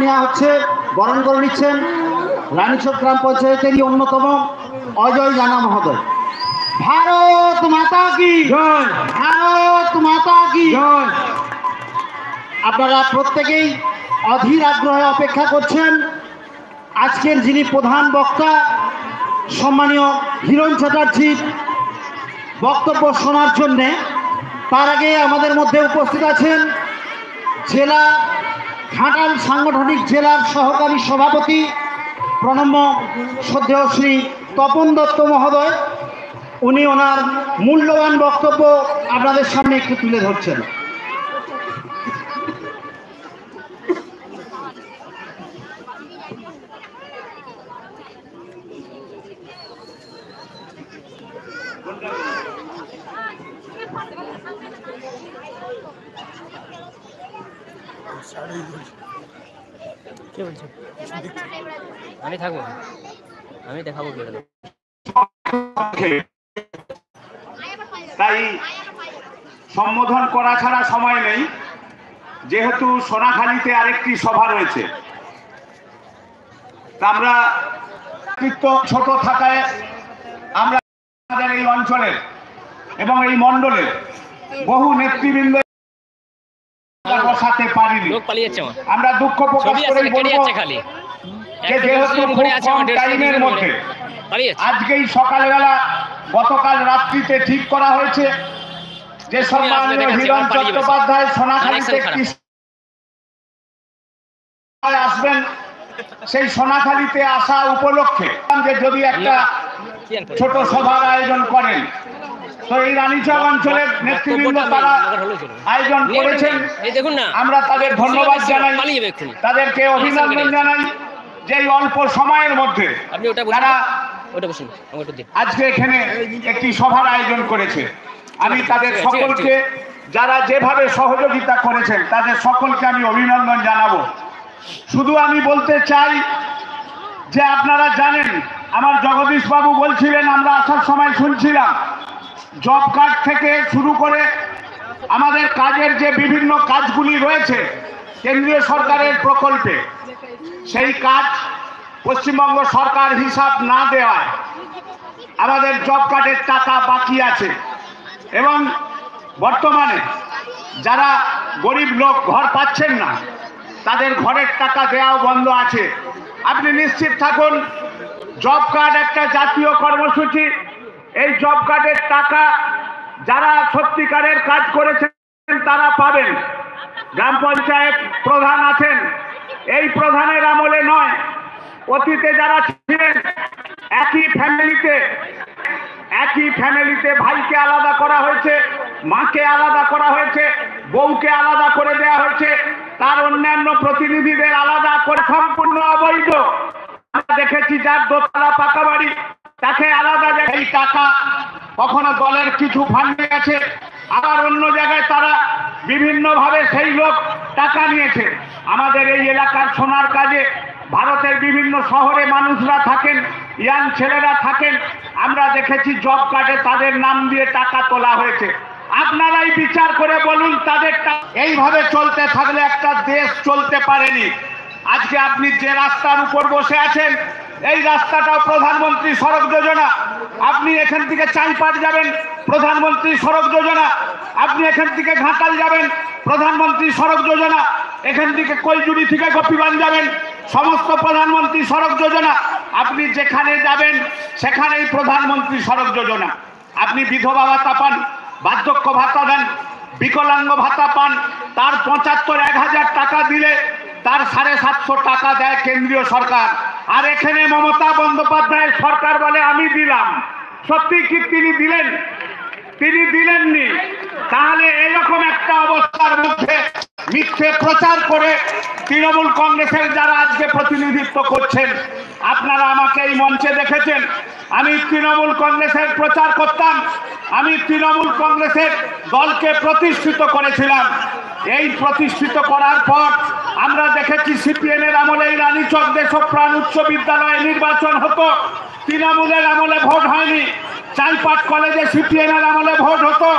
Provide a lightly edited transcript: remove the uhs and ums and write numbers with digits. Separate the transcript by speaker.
Speaker 1: নেওয়া হচ্ছে, বরণ করে নিচ্ছেন রানীচক গ্রাম পঞ্চায়েতেরই অন্যতম অজয় জানা মহোদয়। ভারত মাতা কি জয়, ভারত মাতা কি জয়। আপনারা প্রত্যেকেই অধীর আগ্রহে অপেক্ষা করছেন আজকের যিনি প্রধান বক্তা সম্মানীয় হিরণ চ্যাটার্জির বক্তব্য শোনার জন্যে। তার আগে আমাদের মধ্যে উপস্থিত আছেন জেলা ঘাটাল সাংগঠনিক জেলার সহকারী সভাপতি প্রণম্য শ্রদ্ধেয় শ্রী তপন দত্ত মহোদয়। উনি ওনার মূল্যবান বক্তব্য আপনাদের সামনে একটু তুলে ধরছেন।
Speaker 2: আমি থাকবো, আমি দেখাবো।
Speaker 3: তাই সম্বোধন করা ছাড়া সময় নেই, যেহেতু সোনাখালীতে আরেকটি সভা রয়েছে। আমরা ছোট থাকায় আমরা আমাদের এই অঞ্চলের এবং এই মণ্ডলের বহু নেতৃবৃন্দ বসাতে পারিনি। আমরা দুঃখ প্রকাশ করে বলবো যে যেহেতু কম টাইমের মধ্যে আজকেই সকালবেলা গতকাল রাত্রিতে ঠিক করা হয়েছে যে সম্মানীয় হিরণ চট্টোপাধ্যায় সোনাখালীতে আসবেন, সেই সোনাখালীতে আসা উপলক্ষে যে যদি একটা ছোট সভার আয়োজন করেন, তো এই রানীচক অঞ্চলের নেতৃবৃন্দ তারা আয়োজন করেছেন। আমরা তাদের ধন্যবাদ জানাই, তাদেরকে অভিনন্দন জানাই যে অল্প সময়ের মধ্যে তারা আজকে এখানে একটি সভার আয়োজন করেছে। আমি তাদের সকলকে, যারা যেভাবে সহযোগিতা করেছেন, তাদের সকলকে আমি অভিনন্দন জানাবো। শুধু আমি বলতে চাই যে আপনারা জানেন, আমার জগদীশ বাবু বলছিলেন, আমরা আসার সময় শুনছিলাম, জব কার্ড থেকে শুরু করে আমাদের কাজের যে বিভিন্ন কাজগুলি রয়েছে কেন্দ্রীয় সরকারের প্রকল্পে, সেই কাজ পশ্চিমবঙ্গ সরকার হিসাব না দেওয়ায় আমাদের জব কার্ডের টাকা বাকি আছে। এবং বর্তমানে যারা গরিব লোক ঘর পাচ্ছেন না, তাদের ঘরের টাকা দেওয়াও বন্ধ আছে। আপনি নিশ্চিত থাকুন, জব কার্ড একটা জাতীয় কর্মসূচি। এই জব কার্ডের টাকা যারা সত্যিকারের কাজ করেছেন তারা পাবেন। গ্রাম পঞ্চায়েত প্রধান আছেন, এই প্রধানের আমলে নয়, অতীতে যারা ছিলেন একই ফ্যামিলিতে ভাইকে আলাদা করা হয়েছে, মাকে আলাদা করা হয়েছে, বউকে আলাদা করে দেওয়া হয়েছে, তার অন্যান্য প্রতিনিধিদের আলাদা করে সম্পূর্ণ অবৈধ। আমরা দেখেছি যার দোতলা পাকা বাড়ি, তাকে আলাদা জায়গায় টাকা কখনো দলের কিছু ফান্ডে আছে, আবার অন্য জায়গায় তারা বিভিন্নভাবে সেই লোক টাকা নিয়েছে। আমাদের এই এলাকার সোনার কাজে ভারতের বিভিন্ন শহরে মানুষরা থাকেন, ইয়াং ছেলেরা থাকেন, আমরা দেখেছি জব কার্ডে তাদের নাম দিয়ে টাকা তোলা হয়েছে। আপনারাই বিচার করে বলুন, তাদের এইভাবে চলতে থাকলে একটা দেশ চলতে পারেনি। আজকে আপনি যে রাস্তার উপর বসে আছেন, এই রাস্তাটাও প্রধানমন্ত্রী সড়ক যোজনা। আপনি এখান থেকে চাইপাট যাবেন, প্রধানমন্ত্রী সড়ক যোজনা। আপনি এখান থেকে ঘাটাল যাবেন, প্রধানমন্ত্রী সড়ক যোজনা। এখান থেকে কৈজুড়ি থেকে গোপীগঞ্জ যাবেন, সমস্ত প্রধানমন্ত্রী সড়ক যোজনা। আপনি যেখানে যাবেন সেখানেই প্রধানমন্ত্রী সড়ক যোজনা। আপনি বিধবা ভাতা পান, বার্ধক্য ভাতা দেন, বিকলাঙ্গ ভাতা পান, তার ৭৫-১০০০ টাকা দিলে তার ৭৫০ টাকা দেয় কেন্দ্রীয় সরকার। আর এখানে মমতা বন্দ্যোপাধ্যায়ের সরকার বলে আমি দিলাম। সত্যি কি তিনি দিলেন? তিনি দিলেননি। তাহলে এরকম একটা অবস্থার মধ্যে মিথ্যে প্রচার করে তৃণমূল কংগ্রেসের যারা আজকে প্রতিনিধিত্ব করছেন, আপনারা আমাকে এই মঞ্চে দেখেছেন, আমি তৃণমূল কংগ্রেসের প্রচার করতাম, আমি তৃণমূল কংগ্রেসের দলকে প্রতিষ্ঠিত করেছিলাম। এই প্রতিষ্ঠিত করার পর আমরা দেখেছি সিপিএমের আমলে এই রানীচক দেশপ্রাণ উচ্চ বিদ্যালয়ে নির্বাচন হতো, তৃণমূলের আমলে ভোট হয়নি। চাইপাট কলেজে সিপিএমের আমলে ভোট হতো।